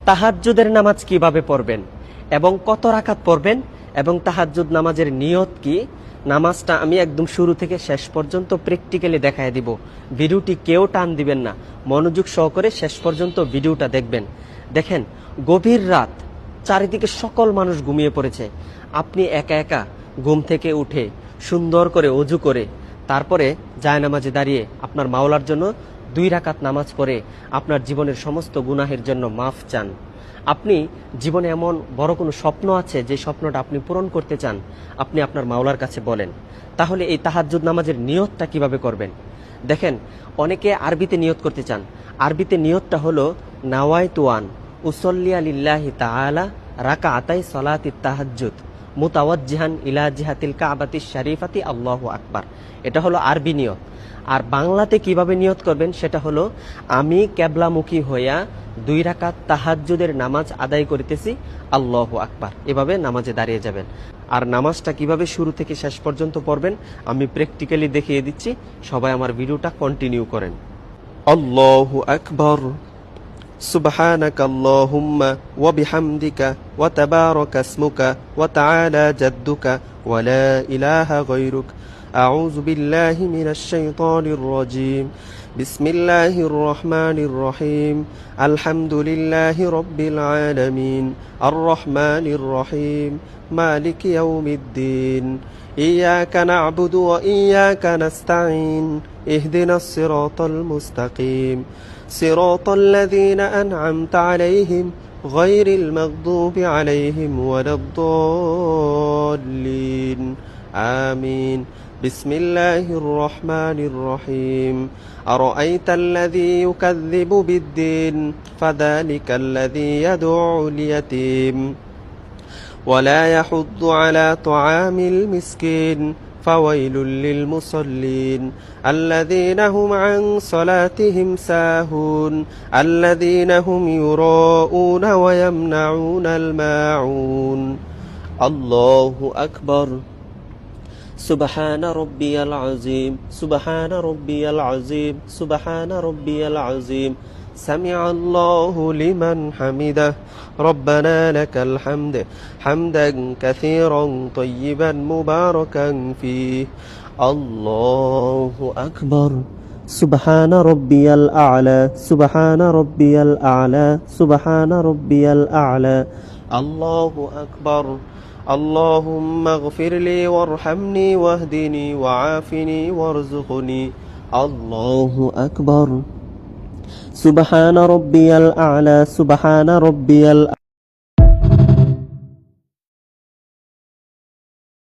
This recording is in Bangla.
তাহাজ্জুদের নামাজ কিভাবে পড়বেন এবং কত রাকাত পড়বেন এবং তাহাজ্জুদ নামাজের নিয়ত কি, নামাজটা আমি একদম শুরু থেকে শেষ পর্যন্ত প্র্যাকটিক্যালি দেখায় দিব। ভিডিওটি কেউ টান দিবেন না, মনোযোগ সহকারে শেষ পর্যন্ত ভিডিওটা দেখবেন। দেখেন, গভীর রাত, চারিদিকে সকল মানুষ ঘুমিয়ে পড়েছে, আপনি একা একা ঘুম থেকে উঠে সুন্দর করে অজু করে তারপরে জায়নামাজে দাঁড়িয়ে আপনার মাওলার জন্য 2 রাকাত নামাজ পড়ে আপনার জীবনের সমস্ত গুনাহের জন্য মাফ চান। আপনি জীবনে এমন বড় কোনো স্বপ্ন আছে যে স্বপ্নটা আপনি পূরণ করতে চান, আপনি আপনার মাওলার কাছে বলেন। তাহলে এই তাহাজ্জুদ নামাজের নিয়তটা কিভাবে করবেন? দেখেন, অনেকে আরবিতে নিয়ত করতে চান। আরবিতে নিয়তটা হলো নাওয়াইতু আন উসল্লিয়া লিল্লাহি তাআলা রাকাআতাই সলাতিত তাহাজ্জুদ মুতাওয়াজ্জিহান ইলা জিহাতিল কাবাতিশ শরীফাতি আল্লাহু আকবার। এটা হলো আরবি নিয়ত। আর বাংলাতে কিভাবে নিয়ত করবেন সেটা হলো, আমি কেবলামুখী হইয়া 2 রাকাত তাহাজ্জুদের নামাজ আদায় করিতেছি, আল্লাহু আকবার। এভাবে নামাজে দাঁড়িয়ে যাবেন। আর নামাজটা কিভাবে শুরু থেকে শেষ পর্যন্ত পড়বেন আমি প্র্যাকটিক্যালি দেখিয়ে দিচ্ছি, সবাই আমার ভিডিওটা কন্টিনিউ করেন। আল্লাহু আকবার, সুবহানাকা আল্লাহুম্মা ওয়া বিহামদিকা ওয়া তাবারাকা ইসমুকা ওয়া তাআলা জাদ্দুকা ওয়া লা ইলাহা গায়রুক। আউযু বিল্লাহি মিনাশ শাইতানির রাজীম। বিসমিল্লাহির রহমানির রহিম। আলহামদুলিল্লাহি রাব্বিল আলামিন। আর রহমানির রহিম। মালিকি ইয়াউমিদ্দিন। ইয়্যাকা না'বুদু ওয়া ইয়্যাকা নাস্তাঈন। ইহদিনাস সিরাতাল মুস্তাকিম। صراط الذين أنعمت عليهم غير المغضوب عليهم ولا الضالين آمين بسم الله الرحمن الرحيم أرأيت الذي يكذب بالدين فذلك الذي يدعو اليتيم ولا يحض على طعام المسكين فويل للمصلين الذين هم عن صلاتهم ساهون الذين هم يراءون ويمنعون الماعون الله أكبر سبحان ربي العظيم سبحان ربي العظيم سبحان ربي العظيم سمع الله لمن حمده ربنا لك الحمد حمدا كثيرا طيبا مباركا فيه الله أكبر سبحان ربي الأعلى سبحان ربي الأعلى سبحان ربي الأعلى الله أكبر اللهم اغفر لي وارحمني واهدني وعافني وارزقني الله أكبر سبحان ربي الأعلى سبحان ربي الأعلى